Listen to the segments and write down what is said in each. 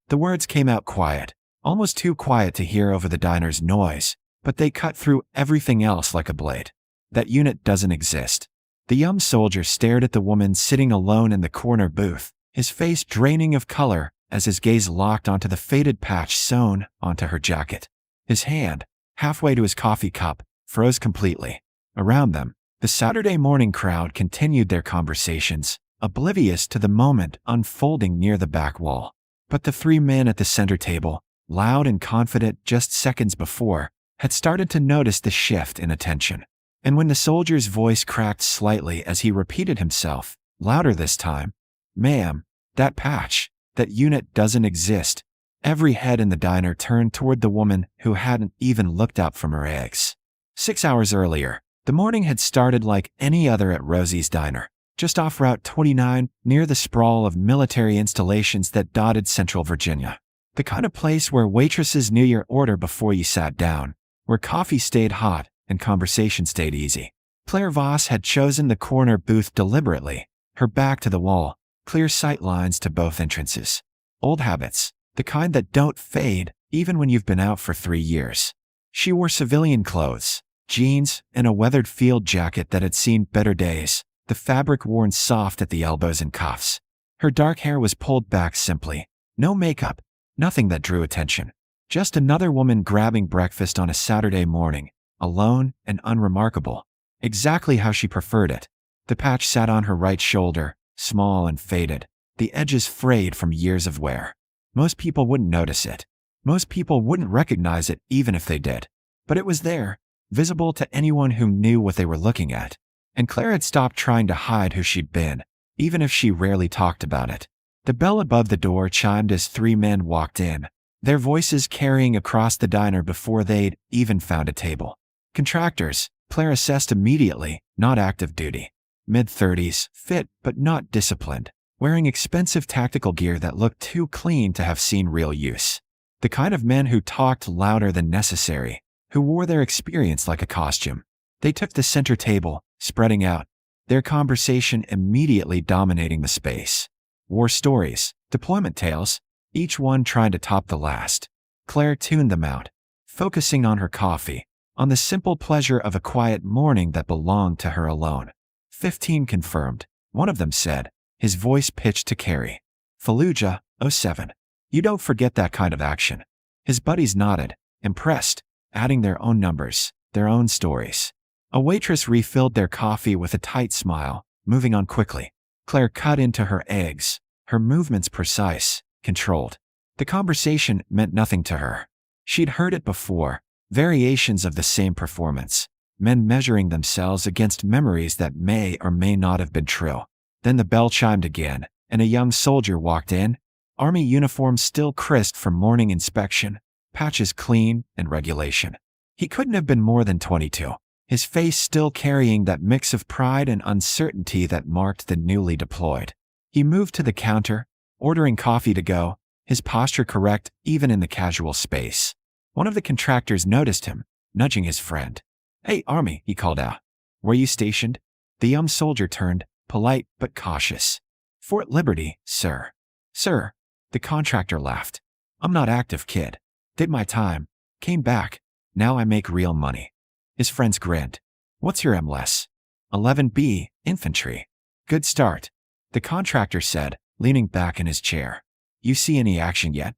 The words came out quiet, almost too quiet to hear over the diner's noise, but they cut through everything else like a blade. That unit doesn't exist. The young soldier stared at the woman sitting alone in the corner booth, his face draining of color as his gaze locked onto the faded patch sewn onto her jacket. His hand, halfway to his coffee cup, froze completely. Around them, the Saturday morning crowd continued their conversations, oblivious to the moment unfolding near the back wall. But the three men at the center table, loud and confident just seconds before, had started to notice the shift in attention. And when the soldier's voice cracked slightly as he repeated himself, louder this time, "Ma'am, that patch, that unit doesn't exist," every head in the diner turned toward the woman who hadn't even looked up from her eggs. 6 hours earlier, the morning had started like any other at Rosie's Diner, just off Route 29, near the sprawl of military installations that dotted Central Virginia. The kind of place where waitresses knew your order before you sat down, where coffee stayed hot and conversation stayed easy. Claire Voss had chosen the corner booth deliberately, her back to the wall, clear sight lines to both entrances. Old habits, the kind that don't fade even when you've been out for 3 years. She wore civilian clothes, jeans, and a weathered field jacket that had seen better days, the fabric worn soft at the elbows and cuffs. Her dark hair was pulled back simply. No makeup, nothing that drew attention. Just another woman grabbing breakfast on a Saturday morning, alone and unremarkable. Exactly how she preferred it. The patch sat on her right shoulder, small and faded, the edges frayed from years of wear. Most people wouldn't notice it. Most people wouldn't recognize it even if they did. But it was there, visible to anyone who knew what they were looking at. And Claire had stopped trying to hide who she'd been, even if she rarely talked about it. The bell above the door chimed as 3 men walked in, their voices carrying across the diner before they'd even found a table. Contractors, Claire assessed immediately, not active duty. Mid-30s, fit but not disciplined, wearing expensive tactical gear that looked too clean to have seen real use. The kind of men who talked louder than necessary, who wore their experience like a costume. They took the center table, spreading out, their conversation immediately dominating the space. War stories, deployment tales, each one trying to top the last. Claire tuned them out, focusing on her coffee, on the simple pleasure of a quiet morning that belonged to her alone. 15 confirmed, one of them said, his voice pitched to Carrie. Fallujah, 07. You don't forget that kind of action. His buddies nodded, impressed, adding their own numbers, their own stories. A waitress refilled their coffee with a tight smile, moving on quickly. Claire cut into her eggs, her movements precise, controlled. The conversation meant nothing to her. She'd heard it before, variations of the same performance, men measuring themselves against memories that may or may not have been true. Then the bell chimed again, and a young soldier walked in, army uniform still crisp from morning inspection, patches clean and regulation. He couldn't have been more than 22. His face still carrying that mix of pride and uncertainty that marked the newly deployed. He moved to the counter, ordering coffee to go, his posture correct even in the casual space. One of the contractors noticed him, nudging his friend. "Hey, Army," he called out. "Were you stationed?" The young soldier turned, polite but cautious. "Fort Liberty, sir." "Sir," the contractor laughed. "I'm not active, kid. Did my time, came back, now I make real money." His friends grinned. "What's your MLS?" 11B, infantry. "Good start," the contractor said, leaning back in his chair. "You see any action yet?"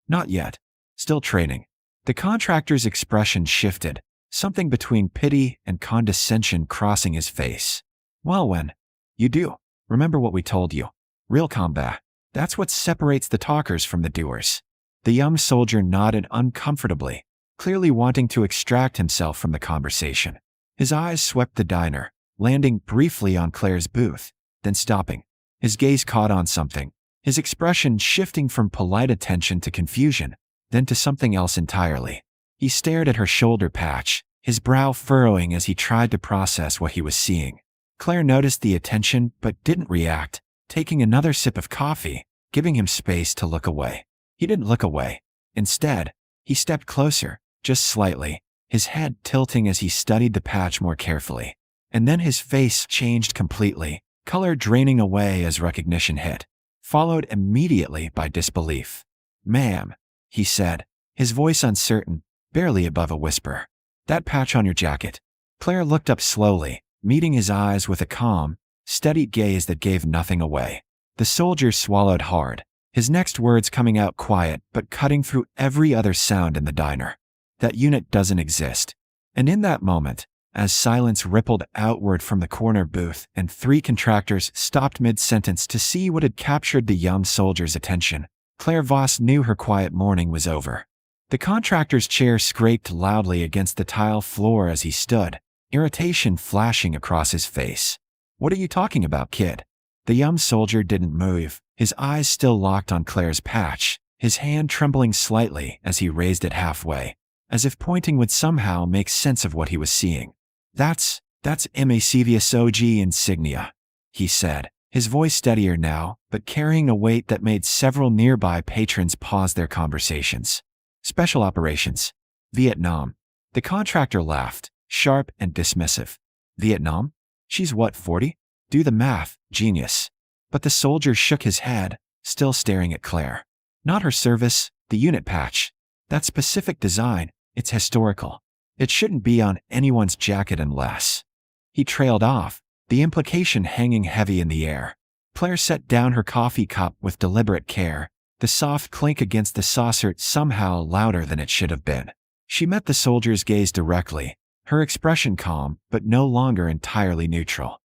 "Not yet. Still training." The contractor's expression shifted, something between pity and condescension crossing his face. "Well, when you do, remember what we told you. Real combat. That's what separates the talkers from the doers." The young soldier nodded uncomfortably, clearly wanting to extract himself from the conversation. His eyes swept the diner, landing briefly on Claire's booth, then stopping. His gaze caught on something, his expression shifting from polite attention to confusion, then to something else entirely. He stared at her shoulder patch, his brow furrowing as he tried to process what he was seeing. Claire noticed the attention but didn't react, taking another sip of coffee, giving him space to look away. He didn't look away. Instead, he stepped closer, just slightly, his head tilting as he studied the patch more carefully. And then his face changed completely, color draining away as recognition hit, followed immediately by disbelief. Ma'am, he said, his voice uncertain, barely above a whisper. That patch on your jacket. Claire looked up slowly, meeting his eyes with a calm, steady gaze that gave nothing away. The soldier swallowed hard, his next words coming out quiet but cutting through every other sound in the diner. That unit doesn't exist. And in that moment, as silence rippled outward from the corner booth and 3 contractors stopped mid-sentence to see what had captured the young soldier's attention, Claire Voss knew her quiet morning was over. The contractor's chair scraped loudly against the tile floor as he stood, irritation flashing across his face. What are you talking about, kid? The young soldier didn't move, his eyes still locked on Claire's patch, his hand trembling slightly as he raised it halfway, as if pointing would somehow make sense of what he was seeing. That's MACVSOG insignia, he said, his voice steadier now, but carrying a weight that made several nearby patrons pause their conversations. Special Operations. Vietnam. The contractor laughed, sharp and dismissive. Vietnam? She's what, 40? Do the math, genius. But the soldier shook his head, still staring at Claire. Not her service, the unit patch. That specific design, it's historical. It shouldn't be on anyone's jacket unless. He trailed off, the implication hanging heavy in the air. Claire set down her coffee cup with deliberate care, the soft clink against the saucer somehow louder than it should have been. She met the soldier's gaze directly, her expression calm but no longer entirely neutral.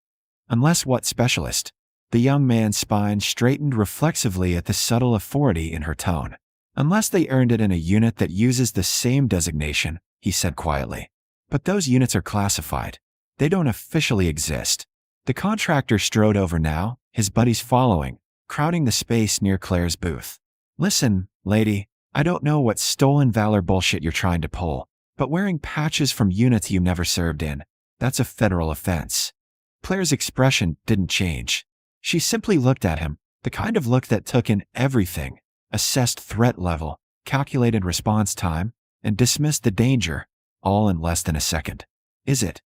Unless what, specialist? The young man's spine straightened reflexively at the subtle authority in her tone. Unless they earned it in a unit that uses the same designation, he said quietly. But those units are classified. They don't officially exist. The contractor strode over now, his buddies following, crowding the space near Claire's booth. Listen, lady, I don't know what stolen valor bullshit you're trying to pull, but wearing patches from units you never served in, that's a federal offense. Claire's expression didn't change. She simply looked at him, the kind of look that took in everything, assessed threat level, calculated response time, and dismissed the danger, all in less than a second. Is it?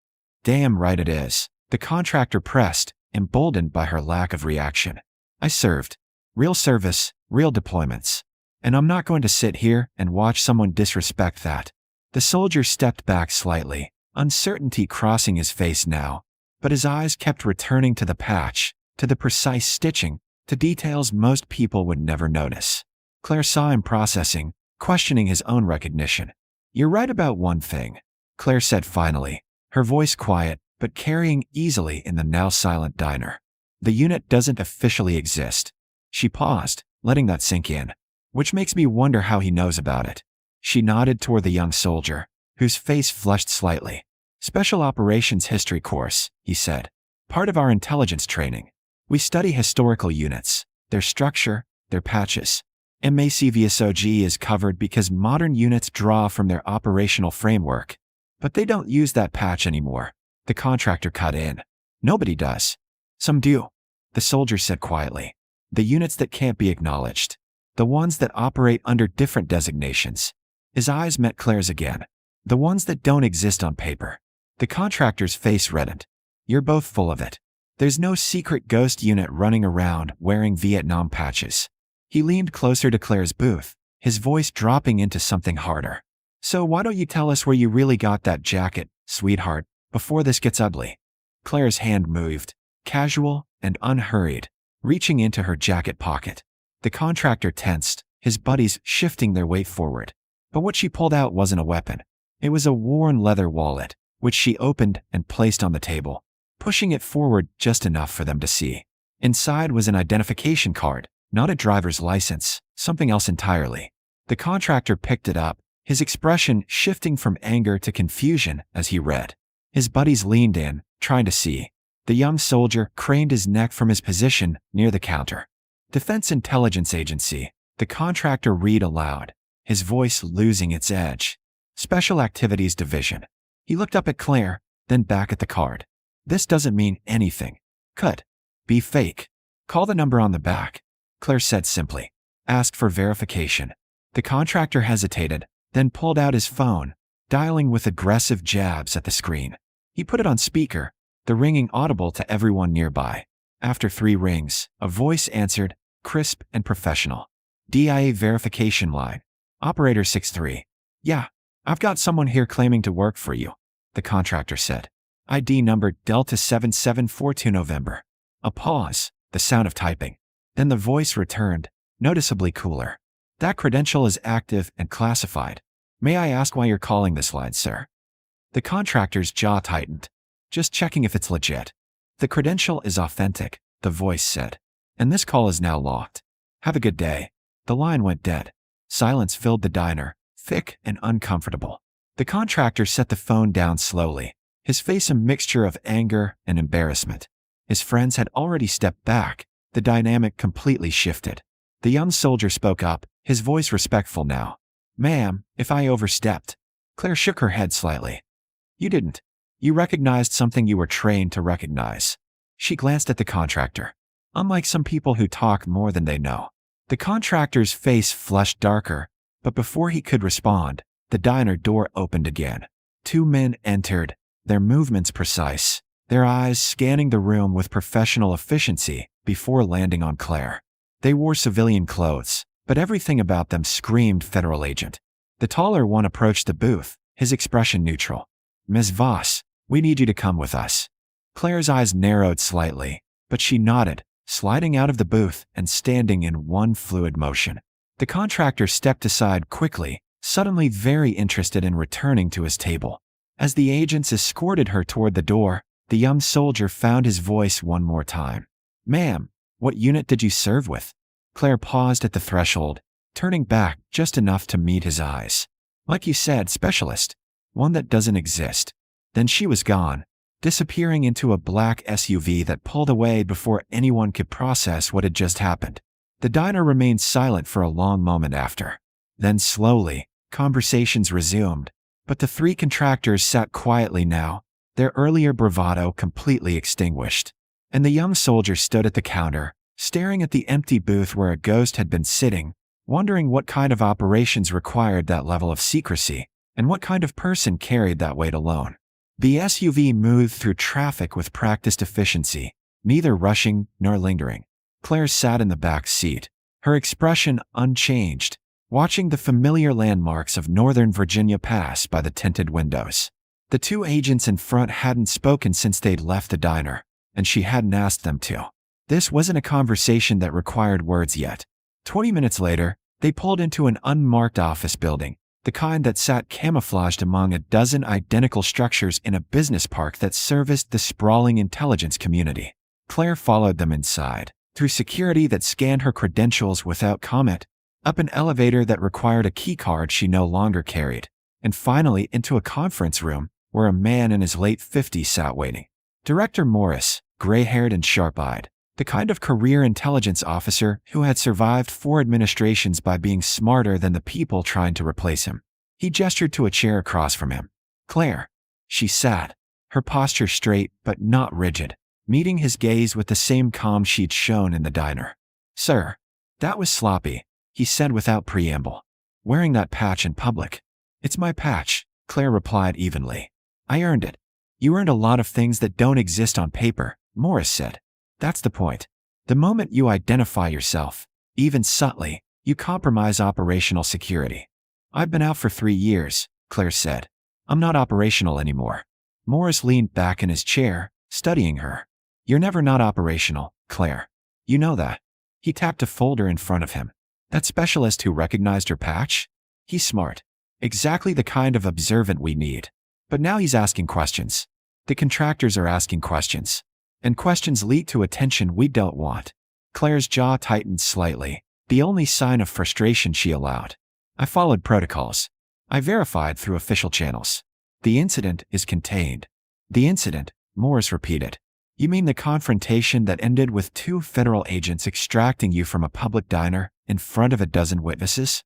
Damn right it is. The contractor pressed, emboldened by her lack of reaction. I served. Real service, real deployments. And I'm not going to sit here and watch someone disrespect that. The soldier stepped back slightly, uncertainty crossing his face now, but his eyes kept returning to the patch, to the precise stitching, to details most people would never notice. Claire saw him processing, questioning his own recognition. You're right about one thing, Claire said finally, her voice quiet but carrying easily in the now silent diner. The unit doesn't officially exist. She paused, letting that sink in. Which makes me wonder how he knows about it. She nodded toward the young soldier, whose face flushed slightly. Special Operations History course, he said. Part of our intelligence training. We study historical units, their structure, their patches. MACVSOG is covered because modern units draw from their operational framework. But they don't use that patch anymore. The contractor cut in. Nobody does. Some do. The soldier said quietly. The units that can't be acknowledged. The ones that operate under different designations. His eyes met Claire's again. The ones that don't exist on paper. The contractor's face reddened. You're both full of it. There's no secret ghost unit running around wearing Vietnam patches. He leaned closer to Claire's booth, his voice dropping into something harder. So why don't you tell us where you really got that jacket, sweetheart, before this gets ugly? Claire's hand moved, casual and unhurried, reaching into her jacket pocket. The contractor tensed, his buddies shifting their weight forward. But what she pulled out wasn't a weapon. It was a worn leather wallet, which she opened and placed on the table, pushing it forward just enough for them to see. Inside was an identification card, not a driver's license, something else entirely. The contractor picked it up, his expression shifting from anger to confusion as he read. His buddies leaned in, trying to see. The young soldier craned his neck from his position near the counter. Defense Intelligence Agency, the contractor read aloud, his voice losing its edge. Special Activities Division. He looked up at Claire, then back at the card. This doesn't mean anything. Could be fake. Call the number on the back, Claire said simply. Ask for verification. The contractor hesitated, then pulled out his phone, dialing with aggressive jabs at the screen. He put it on speaker, the ringing audible to everyone nearby. After 3 rings, a voice answered, crisp and professional. DIA verification line. Operator 63. Yeah, I've got someone here claiming to work for you, the contractor said. ID number Delta 7742 November. A pause, the sound of typing. Then the voice returned, noticeably cooler. That credential is active and classified. May I ask why you're calling this line, sir? The contractor's jaw tightened. Just checking if it's legit. The credential is authentic, the voice said. And this call is now locked. Have a good day. The line went dead. Silence filled the diner, thick and uncomfortable. The contractor set the phone down slowly, his face a mixture of anger and embarrassment. His friends had already stepped back. The dynamic completely shifted. The young soldier spoke up, his voice respectful now. Ma'am, if I overstepped. Claire shook her head slightly. You didn't. You recognized something you were trained to recognize. She glanced at the contractor. Unlike some people who talk more than they know. The contractor's face flushed darker, but before he could respond, the diner door opened again. Two men entered, their movements precise, their eyes scanning the room with professional efficiency before landing on Claire. They wore civilian clothes, but everything about them screamed federal agent. The taller one approached the booth, his expression neutral. Ms. Voss, we need you to come with us. Claire's eyes narrowed slightly, but she nodded, sliding out of the booth and standing in one fluid motion. The contractor stepped aside quickly, suddenly very interested in returning to his table. As the agents escorted her toward the door, the young soldier found his voice one more time. Ma'am, what unit did you serve with? Claire paused at the threshold, turning back just enough to meet his eyes. Like you said, specialist. One that doesn't exist. Then she was gone, disappearing into a black SUV that pulled away before anyone could process what had just happened. The diner remained silent for a long moment after. Then slowly, conversations resumed, but the three contractors sat quietly now, their earlier bravado completely extinguished. And the young soldier stood at the counter, staring at the empty booth where a ghost had been sitting, wondering what kind of operations required that level of secrecy, and what kind of person carried that weight alone. The SUV moved through traffic with practiced efficiency, neither rushing nor lingering. Claire sat in the back seat, her expression unchanged, watching the familiar landmarks of Northern Virginia pass by the tinted windows. The two agents in front hadn't spoken since they'd left the diner, and she hadn't asked them to. This wasn't a conversation that required words yet. 20 minutes later, they pulled into an unmarked office building, the kind that sat camouflaged among a dozen identical structures in a business park that serviced the sprawling intelligence community. Claire followed them inside, through security that scanned her credentials without comment, up an elevator that required a keycard she no longer carried, and finally into a conference room where a man in his late 50s sat waiting. Director Morris, gray-haired and sharp-eyed, the kind of career intelligence officer who had survived 4 administrations by being smarter than the people trying to replace him. He gestured to a chair across from him. Claire. She sat, her posture straight but not rigid, meeting his gaze with the same calm she'd shown in the diner. Sir. That was sloppy, he said without preamble. Wearing that patch in public. It's my patch, Claire replied evenly. I earned it. You earned a lot of things that don't exist on paper, Morris said. That's the point. The moment you identify yourself, even subtly, you compromise operational security. I've been out for 3 years, Claire said. I'm not operational anymore. Morris leaned back in his chair, studying her. You're never not operational, Claire. You know that. He tapped a folder in front of him. That specialist who recognized her patch? He's smart. Exactly the kind of observant we need. But now he's asking questions. The contractors are asking questions. And questions lead to attention we don't want. Claire's jaw tightened slightly, the only sign of frustration she allowed. I followed protocols. I verified through official channels. The incident is contained. The incident, Morris repeated. You mean the confrontation that ended with 2 federal agents extracting you from a public diner in front of a dozen witnesses?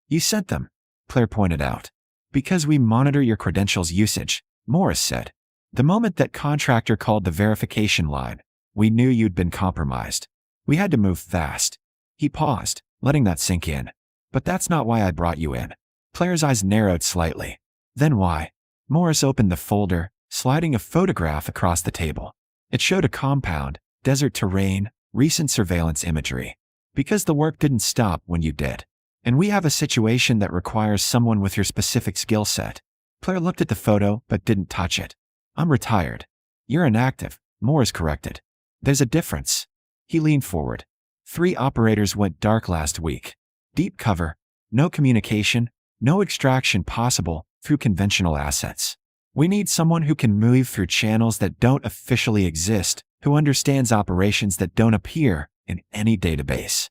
You sent them, Claire pointed out. Because we monitor your credentials usage, Morris said. The moment that contractor called the verification line, we knew you'd been compromised. We had to move fast. He paused, letting that sink in. But that's not why I brought you in. Claire's eyes narrowed slightly. Then why? Morris opened the folder, sliding a photograph across the table. It showed a compound, desert terrain, recent surveillance imagery. Because the work didn't stop when you did. And we have a situation that requires someone with your specific skill set. Claire looked at the photo but didn't touch it. I'm retired. You're inactive, Morris corrected. There's a difference. He leaned forward. 3 operators went dark last week. Deep cover, no communication, no extraction possible through conventional assets. We need someone who can move through channels that don't officially exist, who understands operations that don't appear in any database.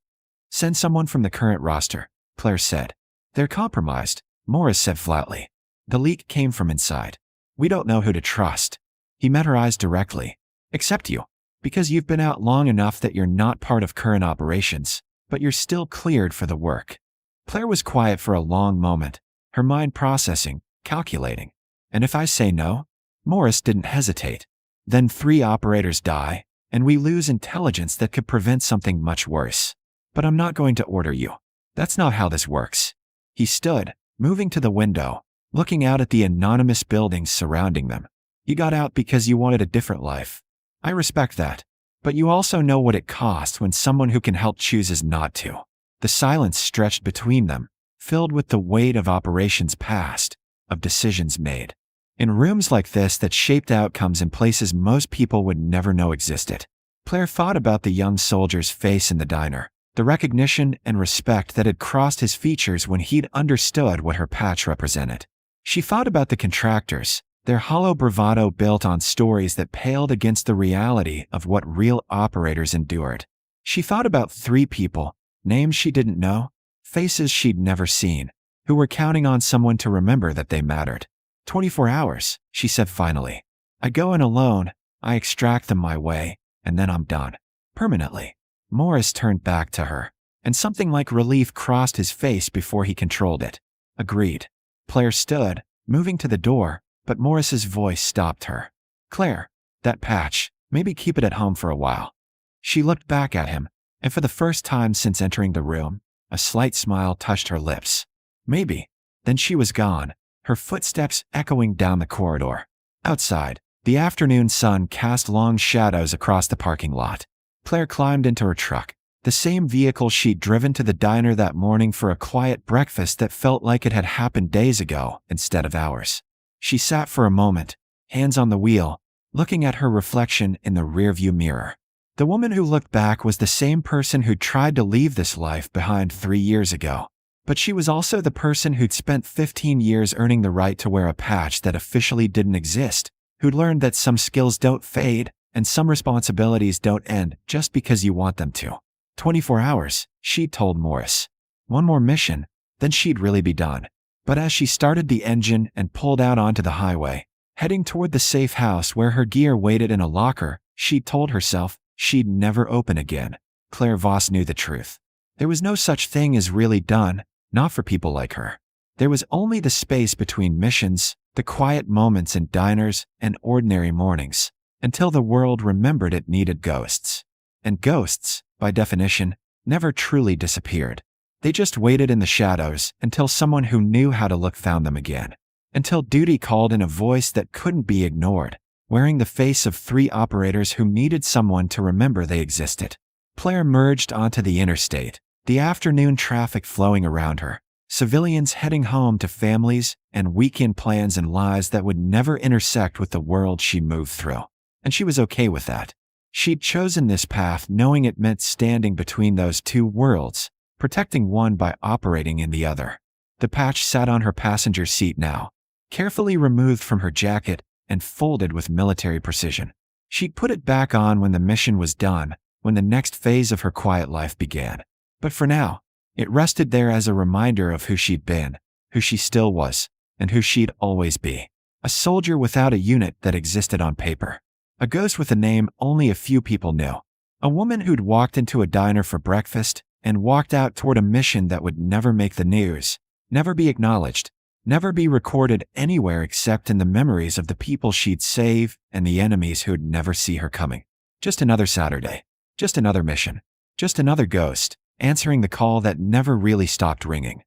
Send someone from the current roster, Claire said. They're compromised, Morris said flatly. The leak came from inside. We don't know who to trust. He met her eyes directly. Except you. Because you've been out long enough that you're not part of current operations, but you're still cleared for the work. Claire was quiet for a long moment, her mind processing, calculating. And if I say no? Morris didn't hesitate. Then 3 operators die, and we lose intelligence that could prevent something much worse. But I'm not going to order you. That's not how this works. He stood, moving to the window, looking out at the anonymous buildings surrounding them. You got out because you wanted a different life. I respect that. But you also know what it costs when someone who can help chooses not to. The silence stretched between them, filled with the weight of operations past, of decisions made. In rooms like this that shaped outcomes in places most people would never know existed. Claire thought about the young soldier's face in the diner, the recognition and respect that had crossed his features when he'd understood what her patch represented. She thought about the contractors, their hollow bravado built on stories that paled against the reality of what real operators endured. She thought about 3 people, names she didn't know, faces she'd never seen, who were counting on someone to remember that they mattered. 24 hours, she said finally. I go in alone, I extract them my way, and then I'm done. Permanently. Morris turned back to her, and something like relief crossed his face before he controlled it. Agreed. Claire stood, moving to the door, but Morris's voice stopped her. Claire, that patch, maybe keep it at home for a while. She looked back at him, and for the first time since entering the room, a slight smile touched her lips. Maybe. Then she was gone, her footsteps echoing down the corridor. Outside, the afternoon sun cast long shadows across the parking lot. Claire climbed into her truck, the same vehicle she'd driven to the diner that morning for a quiet breakfast that felt like it had happened days ago instead of hours. She sat for a moment, hands on the wheel, looking at her reflection in the rearview mirror. The woman who looked back was the same person who'd tried to leave this life behind 3 years ago. But she was also the person who'd spent 15 years earning the right to wear a patch that officially didn't exist, who'd learned that some skills don't fade and some responsibilities don't end just because you want them to. 24 hours, she'd told Morris. One more mission, then she'd really be done. But as she started the engine and pulled out onto the highway, heading toward the safe house where her gear waited in a locker, she'd told herself she'd never open again. Claire Voss knew the truth. There was no such thing as really done, not for people like her. There was only the space between missions, the quiet moments in diners and ordinary mornings, until the world remembered it needed ghosts. And ghosts, by definition, never truly disappeared. They just waited in the shadows until someone who knew how to look found them again. Until duty called in a voice that couldn't be ignored, wearing the face of 3 operators who needed someone to remember they existed. Claire merged onto the interstate, the afternoon traffic flowing around her, civilians heading home to families and weekend plans and lives that would never intersect with the world she moved through. And she was okay with that. She'd chosen this path knowing it meant standing between those 2 worlds, protecting one by operating in the other. The patch sat on her passenger seat now, carefully removed from her jacket and folded with military precision. She'd put it back on when the mission was done, when the next phase of her quiet life began. But for now, it rested there as a reminder of who she'd been, who she still was, and who she'd always be. A soldier without a unit that existed on paper. A ghost with a name only a few people knew. A woman who'd walked into a diner for breakfast and walked out toward a mission that would never make the news, never be acknowledged, never be recorded anywhere except in the memories of the people she'd save and the enemies who'd never see her coming. Just another Saturday. Just another mission. Just another ghost, answering the call that never really stopped ringing.